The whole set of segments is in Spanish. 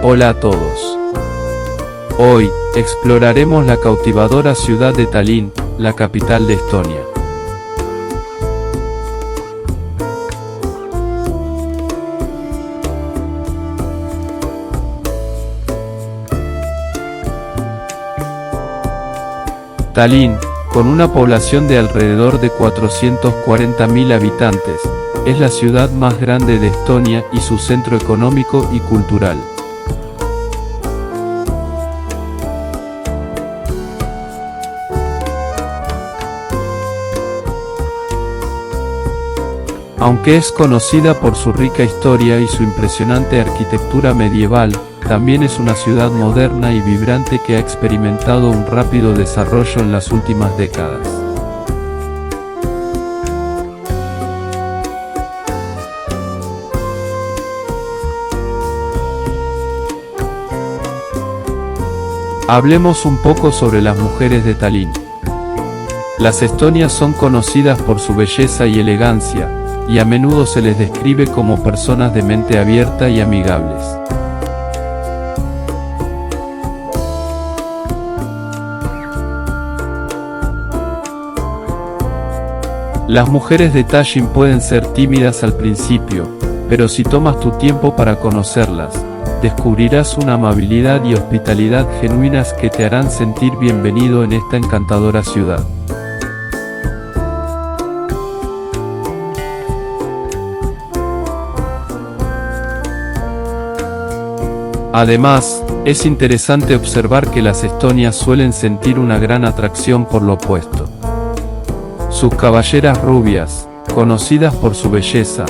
Hola a todos. Hoy, exploraremos la cautivadora ciudad de Tallinn, la capital de Estonia. Tallinn, con una población de alrededor de 440.000 habitantes, es la ciudad más grande de Estonia y su centro económico y cultural. Aunque es conocida por su rica historia y su impresionante arquitectura medieval, también es una ciudad moderna y vibrante que ha experimentado un rápido desarrollo en las últimas décadas. Hablemos un poco sobre las mujeres de Tallinn. Las estonias son conocidas por su belleza y elegancia, y a menudo se les describe como personas de mente abierta y amigables. Las mujeres de Tallinn pueden ser tímidas al principio, pero si tomas tu tiempo para conocerlas, descubrirás una amabilidad y hospitalidad genuinas que te harán sentir bienvenido en esta encantadora ciudad. Además, es interesante observar que las estonias suelen sentir una gran atracción por lo opuesto. Sus caballeras rubias, conocidas por su belleza,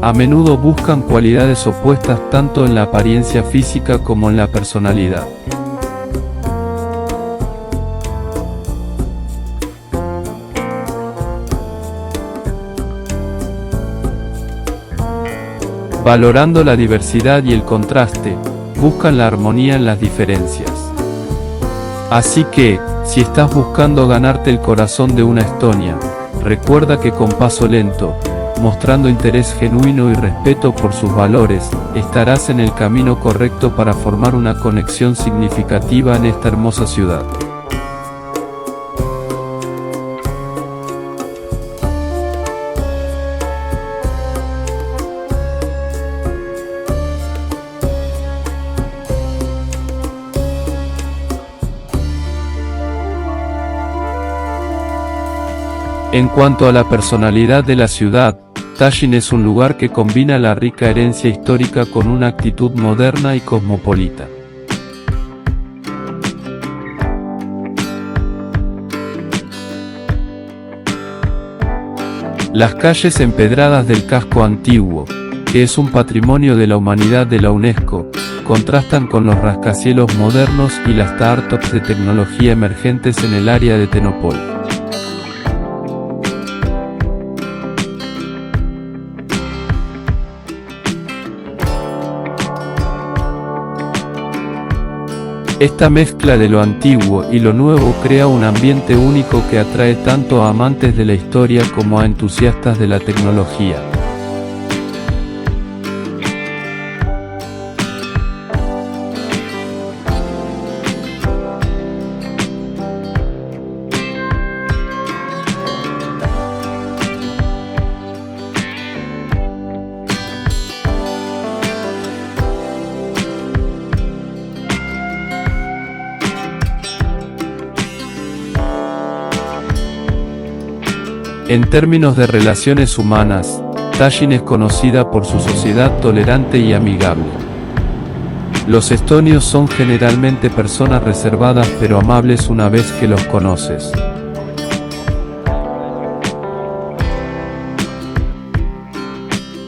a menudo buscan cualidades opuestas tanto en la apariencia física como en la personalidad. Valorando la diversidad y el contraste, buscan la armonía en las diferencias. Así que, si estás buscando ganarte el corazón de una estonia, recuerda que con paso lento, mostrando interés genuino y respeto por sus valores, estarás en el camino correcto para formar una conexión significativa en esta hermosa ciudad. En cuanto a la personalidad de la ciudad, Tallinn es un lugar que combina la rica herencia histórica con una actitud moderna y cosmopolita. Las calles empedradas del casco antiguo, que es un patrimonio de la humanidad de la UNESCO, contrastan con los rascacielos modernos y las startups de tecnología emergentes en el área de Ternopil. Esta mezcla de lo antiguo y lo nuevo crea un ambiente único que atrae tanto a amantes de la historia como a entusiastas de la tecnología. En términos de relaciones humanas, Tallinn es conocida por su sociedad tolerante y amigable. Los estonios son generalmente personas reservadas pero amables una vez que los conoces.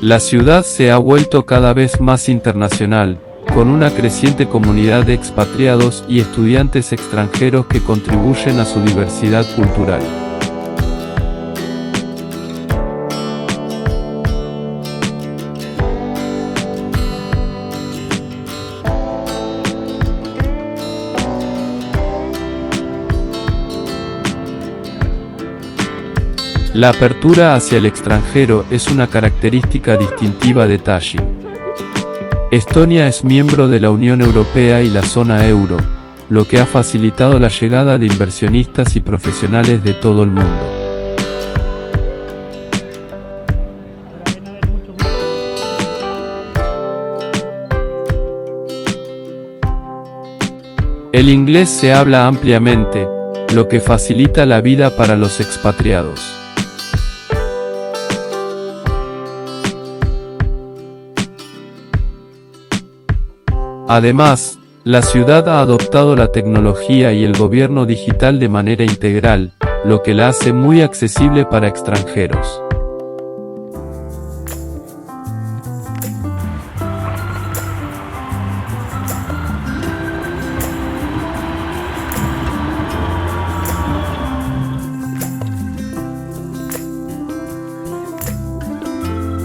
La ciudad se ha vuelto cada vez más internacional, con una creciente comunidad de expatriados y estudiantes extranjeros que contribuyen a su diversidad cultural. La apertura hacia el extranjero es una característica distintiva de Tallinn. Estonia es miembro de la Unión Europea y la zona euro, lo que ha facilitado la llegada de inversionistas y profesionales de todo el mundo. El inglés se habla ampliamente, lo que facilita la vida para los expatriados. Además, la ciudad ha adoptado la tecnología y el gobierno digital de manera integral, lo que la hace muy accesible para extranjeros.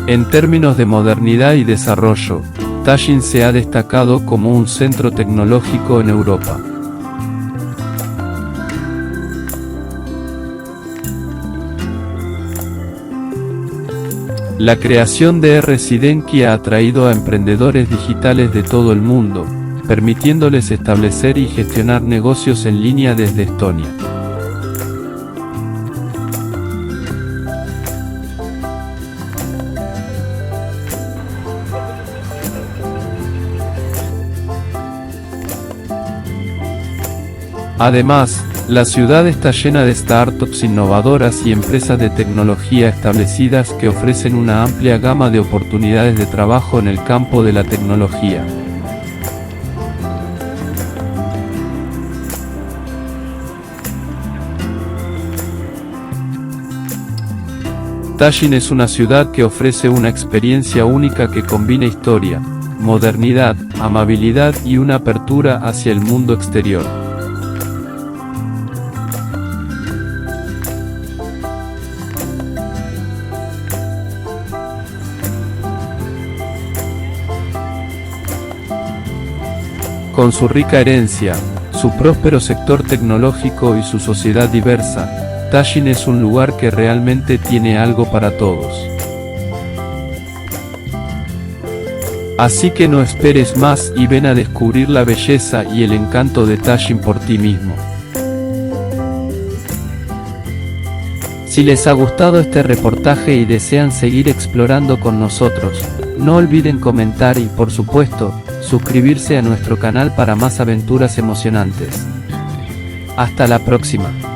En términos de modernidad y desarrollo, Tallinn se ha destacado como un centro tecnológico en Europa. La creación de R-Sidenki ha atraído a emprendedores digitales de todo el mundo, permitiéndoles establecer y gestionar negocios en línea desde Estonia. Además, la ciudad está llena de startups innovadoras y empresas de tecnología establecidas que ofrecen una amplia gama de oportunidades de trabajo en el campo de la tecnología. Tallinn es una ciudad que ofrece una experiencia única que combina historia, modernidad, amabilidad y una apertura hacia el mundo exterior. Con su rica herencia, su próspero sector tecnológico y su sociedad diversa, Tallinn es un lugar que realmente tiene algo para todos. Así que no esperes más y ven a descubrir la belleza y el encanto de Tallinn por ti mismo. Si les ha gustado este reportaje y desean seguir explorando con nosotros, no olviden comentar y, por supuesto, suscribirse a nuestro canal para más aventuras emocionantes. Hasta la próxima.